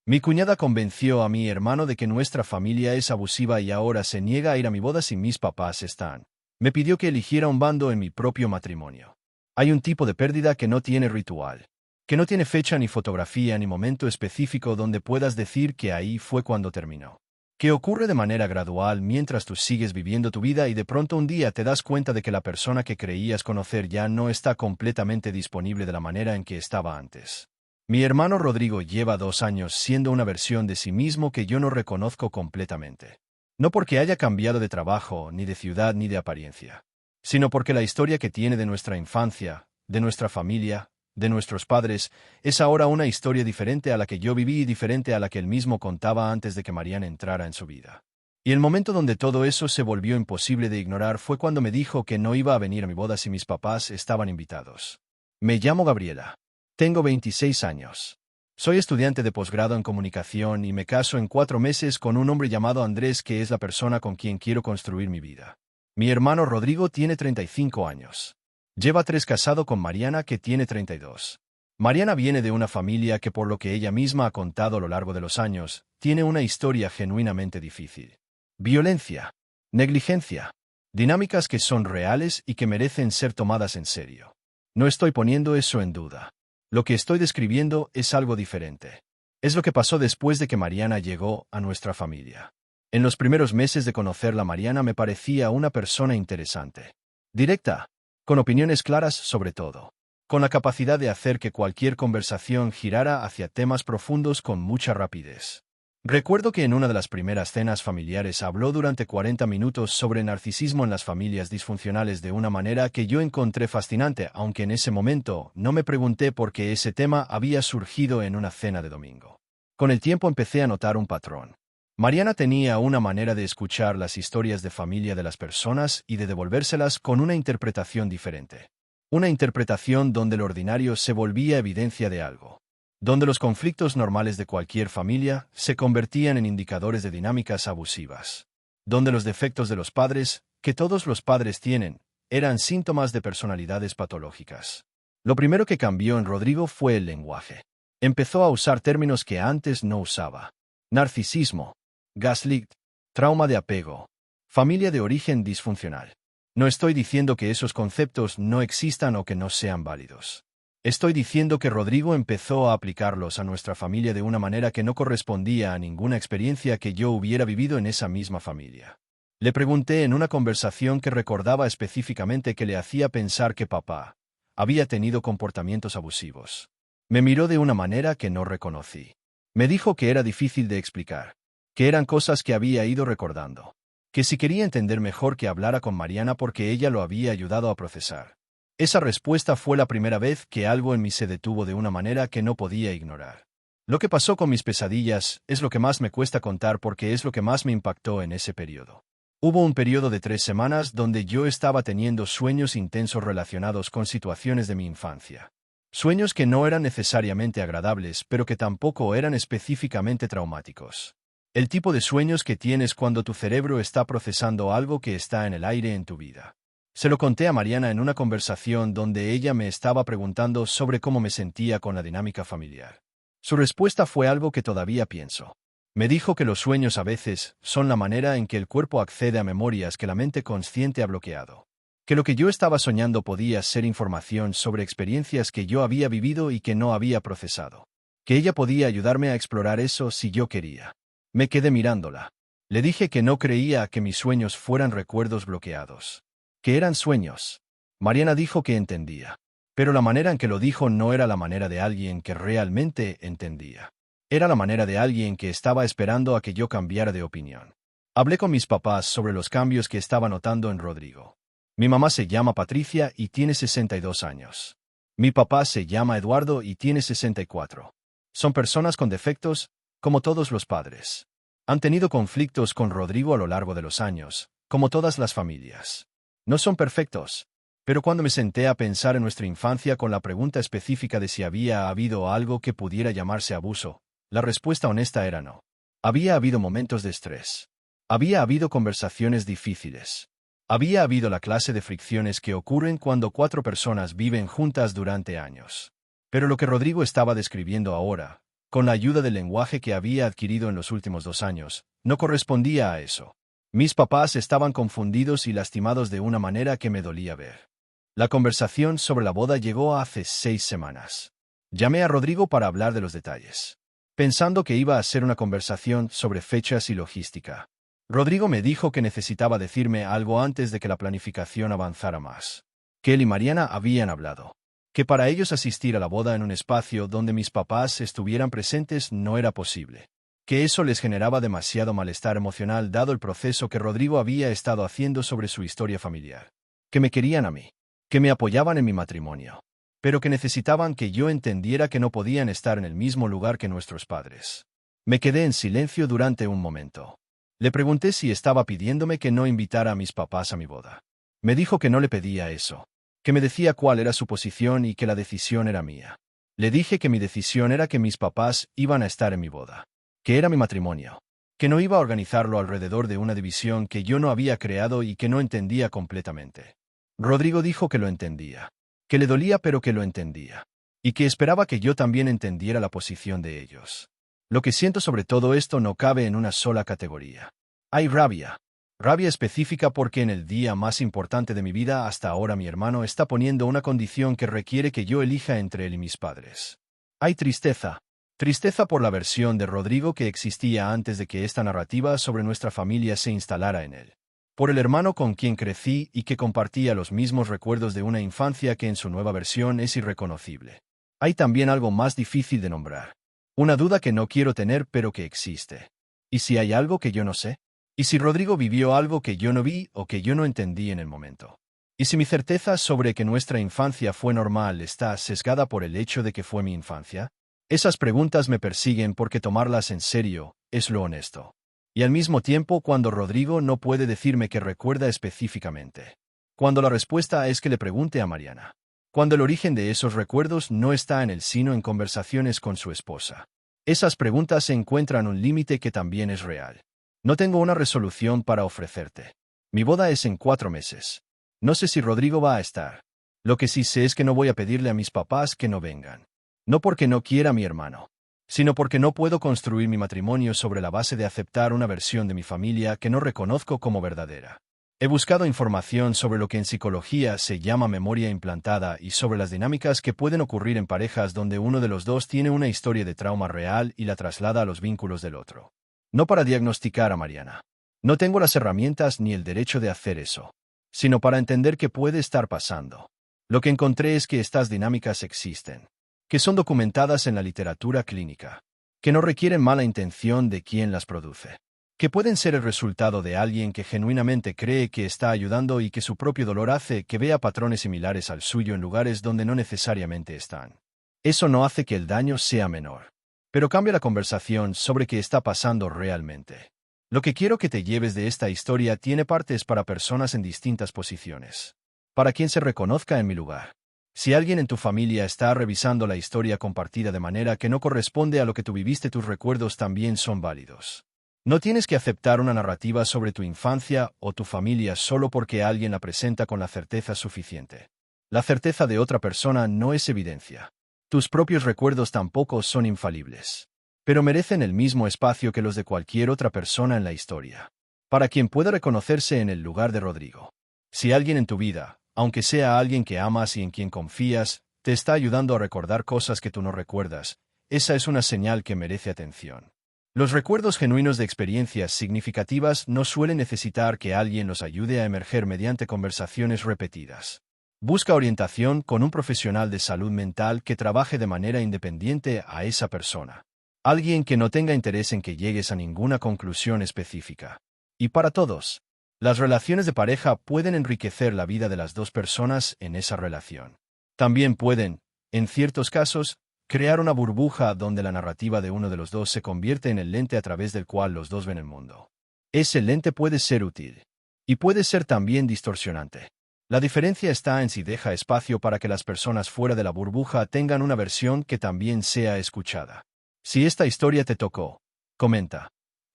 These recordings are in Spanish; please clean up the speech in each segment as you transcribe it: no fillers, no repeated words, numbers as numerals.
Mi cuñada convenció a mi hermano de que nuestra familia es abusiva y ahora se niega a ir a mi boda si mis papás están. Me pidió que eligiera un bando en mi propio matrimonio. Hay un tipo de pérdida que no tiene ritual, que no tiene fecha ni fotografía ni momento específico donde puedas decir que ahí fue cuando terminó. Que ocurre de manera gradual mientras tú sigues viviendo tu vida y de pronto un día te das cuenta de que la persona que creías conocer ya no está completamente disponible de la manera en que estaba antes. Mi hermano Rodrigo lleva 2 años siendo una versión de sí mismo que yo no reconozco completamente. No porque haya cambiado de trabajo, ni de ciudad, ni de apariencia, sino porque la historia que tiene de nuestra infancia, de nuestra familia, de nuestros padres, es ahora una historia diferente a la que yo viví y diferente a la que él mismo contaba antes de que Mariana entrara en su vida. Y el momento donde todo eso se volvió imposible de ignorar fue cuando me dijo que no iba a venir a mi boda si mis papás estaban invitados. Me llamo Gabriela. Tengo 26 años. Soy estudiante de posgrado en comunicación y me caso en 4 meses con un hombre llamado Andrés que es la persona con quien quiero construir mi vida. Mi hermano Rodrigo tiene 35 años. Lleva 3 casado con Mariana que tiene 32. Mariana viene de una familia que por lo que ella misma ha contado a lo largo de los años, tiene una historia genuinamente difícil. Violencia, negligencia, dinámicas que son reales y que merecen ser tomadas en serio. No estoy poniendo eso en duda. Lo que estoy describiendo es algo diferente. Es lo que pasó después de que Mariana llegó a nuestra familia. En los primeros meses de conocerla, Mariana me parecía una persona interesante. Directa, con opiniones claras sobre todo, con la capacidad de hacer que cualquier conversación girara hacia temas profundos con mucha rapidez. Recuerdo que en una de las primeras cenas familiares habló durante 40 minutos sobre narcisismo en las familias disfuncionales de una manera que yo encontré fascinante, aunque en ese momento no me pregunté por qué ese tema había surgido en una cena de domingo. Con el tiempo empecé a notar un patrón. Mariana tenía una manera de escuchar las historias de familia de las personas y de devolvérselas con una interpretación diferente. Una interpretación donde lo ordinario se volvía evidencia de algo. Donde los conflictos normales de cualquier familia se convertían en indicadores de dinámicas abusivas. Donde los defectos de los padres, que todos los padres tienen, eran síntomas de personalidades patológicas. Lo primero que cambió en Rodrigo fue el lenguaje. Empezó a usar términos que antes no usaba. Narcisismo, gaslight, trauma de apego, familia de origen disfuncional. No estoy diciendo que esos conceptos no existan o que no sean válidos. Estoy diciendo que Rodrigo empezó a aplicarlos a nuestra familia de una manera que no correspondía a ninguna experiencia que yo hubiera vivido en esa misma familia. Le pregunté en una conversación que recordaba específicamente que le hacía pensar que papá había tenido comportamientos abusivos. Me miró de una manera que no reconocí. Me dijo que era difícil de explicar, que eran cosas que había ido recordando, que si quería entender mejor que hablara con Mariana porque ella lo había ayudado a procesar. Esa respuesta fue la primera vez que algo en mí se detuvo de una manera que no podía ignorar. Lo que pasó con mis pesadillas es lo que más me cuesta contar porque es lo que más me impactó en ese periodo. Hubo un periodo de 3 semanas donde yo estaba teniendo sueños intensos relacionados con situaciones de mi infancia. Sueños que no eran necesariamente agradables, pero que tampoco eran específicamente traumáticos. El tipo de sueños que tienes cuando tu cerebro está procesando algo que está en el aire en tu vida. Se lo conté a Mariana en una conversación donde ella me estaba preguntando sobre cómo me sentía con la dinámica familiar. Su respuesta fue algo que todavía pienso. Me dijo que los sueños a veces son la manera en que el cuerpo accede a memorias que la mente consciente ha bloqueado. Que lo que yo estaba soñando podía ser información sobre experiencias que yo había vivido y que no había procesado. Que ella podía ayudarme a explorar eso si yo quería. Me quedé mirándola. Le dije que no creía que mis sueños fueran recuerdos bloqueados. Que eran sueños. Mariana dijo que entendía. Pero la manera en que lo dijo no era la manera de alguien que realmente entendía. Era la manera de alguien que estaba esperando a que yo cambiara de opinión. Hablé con mis papás sobre los cambios que estaba notando en Rodrigo. Mi mamá se llama Patricia y tiene 62 años. Mi papá se llama Eduardo y tiene 64. Son personas con defectos, como todos los padres. Han tenido conflictos con Rodrigo a lo largo de los años, como todas las familias. No son perfectos, pero cuando me senté a pensar en nuestra infancia con la pregunta específica de si había habido algo que pudiera llamarse abuso, la respuesta honesta era no. Había habido momentos de estrés. Había habido conversaciones difíciles. Había habido la clase de fricciones que ocurren cuando 4 personas viven juntas durante años. Pero lo que Rodrigo estaba describiendo ahora, con la ayuda del lenguaje que había adquirido en los últimos 2 años, no correspondía a eso. Mis papás estaban confundidos y lastimados de una manera que me dolía ver. La conversación sobre la boda llegó hace 6 semanas. Llamé a Rodrigo para hablar de los detalles, pensando que iba a ser una conversación sobre fechas y logística. Rodrigo me dijo que necesitaba decirme algo antes de que la planificación avanzara más. Que él y Mariana habían hablado. Que para ellos asistir a la boda en un espacio donde mis papás estuvieran presentes no era posible. Que eso les generaba demasiado malestar emocional dado el proceso que Rodrigo había estado haciendo sobre su historia familiar. Que me querían a mí. Que me apoyaban en mi matrimonio. Pero que necesitaban que yo entendiera que no podían estar en el mismo lugar que nuestros padres. Me quedé en silencio durante un momento. Le pregunté si estaba pidiéndome que no invitara a mis papás a mi boda. Me dijo que no le pedía eso. Que me decía cuál era su posición y que la decisión era mía. Le dije que mi decisión era que mis papás iban a estar en mi boda. Que era mi matrimonio. Que no iba a organizarlo alrededor de una división que yo no había creado y que no entendía completamente. Rodrigo dijo que lo entendía. Que le dolía pero que lo entendía. Y que esperaba que yo también entendiera la posición de ellos. Lo que siento sobre todo esto no cabe en una sola categoría. Hay rabia. Rabia específica porque en el día más importante de mi vida hasta ahora mi hermano está poniendo una condición que requiere que yo elija entre él y mis padres. Hay tristeza. Tristeza por la versión de Rodrigo que existía antes de que esta narrativa sobre nuestra familia se instalara en él. Por el hermano con quien crecí y que compartía los mismos recuerdos de una infancia que en su nueva versión es irreconocible. Hay también algo más difícil de nombrar. Una duda que no quiero tener pero que existe. ¿Y si hay algo que yo no sé? ¿Y si Rodrigo vivió algo que yo no vi o que yo no entendí en el momento? ¿Y si mi certeza sobre que nuestra infancia fue normal está sesgada por el hecho de que fue mi infancia? Esas preguntas me persiguen porque tomarlas en serio es lo honesto. Y al mismo tiempo cuando Rodrigo no puede decirme qué recuerda específicamente. Cuando la respuesta es que le pregunte a Mariana. Cuando el origen de esos recuerdos no está en él sino en conversaciones con su esposa. Esas preguntas encuentran un límite que también es real. No tengo una resolución para ofrecerte. Mi boda es en 4 meses. No sé si Rodrigo va a estar. Lo que sí sé es que no voy a pedirle a mis papás que no vengan. No porque no quiera a mi hermano, sino porque no puedo construir mi matrimonio sobre la base de aceptar una versión de mi familia que no reconozco como verdadera. He buscado información sobre lo que en psicología se llama memoria implantada y sobre las dinámicas que pueden ocurrir en parejas donde uno de los dos tiene una historia de trauma real y la traslada a los vínculos del otro. No para diagnosticar a Mariana. No tengo las herramientas ni el derecho de hacer eso, sino para entender qué puede estar pasando. Lo que encontré es que estas dinámicas existen, que son documentadas en la literatura clínica, que no requieren mala intención de quien las produce, que pueden ser el resultado de alguien que genuinamente cree que está ayudando y que su propio dolor hace que vea patrones similares al suyo en lugares donde no necesariamente están. Eso no hace que el daño sea menor, pero cambia la conversación sobre qué está pasando realmente. Lo que quiero que te lleves de esta historia tiene partes para personas en distintas posiciones. Para quien se reconozca en mi lugar. Si alguien en tu familia está revisando la historia compartida de manera que no corresponde a lo que tú viviste, tus recuerdos también son válidos. No tienes que aceptar una narrativa sobre tu infancia o tu familia solo porque alguien la presenta con la certeza suficiente. La certeza de otra persona no es evidencia. Tus propios recuerdos tampoco son infalibles, pero merecen el mismo espacio que los de cualquier otra persona en la historia. Para quien pueda reconocerse en el lugar de Rodrigo. Si alguien en tu vida, aunque sea alguien que amas y en quien confías, te está ayudando a recordar cosas que tú no recuerdas, esa es una señal que merece atención. Los recuerdos genuinos de experiencias significativas no suelen necesitar que alguien los ayude a emerger mediante conversaciones repetidas. Busca orientación con un profesional de salud mental que trabaje de manera independiente a esa persona. Alguien que no tenga interés en que llegues a ninguna conclusión específica. Y para todos, las relaciones de pareja pueden enriquecer la vida de las dos personas en esa relación. También pueden, en ciertos casos, crear una burbuja donde la narrativa de uno de los dos se convierte en el lente a través del cual los dos ven el mundo. Ese lente puede ser útil. Y puede ser también distorsionante. La diferencia está en si deja espacio para que las personas fuera de la burbuja tengan una versión que también sea escuchada. Si esta historia te tocó, comenta.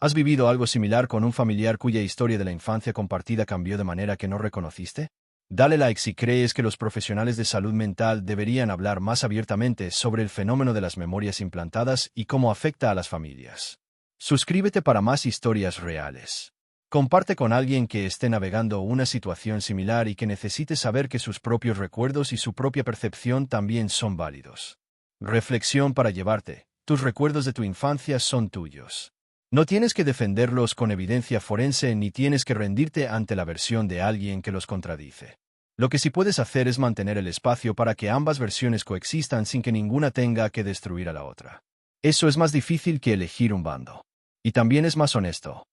¿Has vivido algo similar con un familiar cuya historia de la infancia compartida cambió de manera que no reconociste? Dale like si crees que los profesionales de salud mental deberían hablar más abiertamente sobre el fenómeno de las memorias implantadas y cómo afecta a las familias. Suscríbete para más historias reales. Comparte con alguien que esté navegando una situación similar y que necesite saber que sus propios recuerdos y su propia percepción también son válidos. Reflexión para llevarte. Tus recuerdos de tu infancia son tuyos. No tienes que defenderlos con evidencia forense ni tienes que rendirte ante la versión de alguien que los contradice. Lo que sí puedes hacer es mantener el espacio para que ambas versiones coexistan sin que ninguna tenga que destruir a la otra. Eso es más difícil que elegir un bando. Y también es más honesto.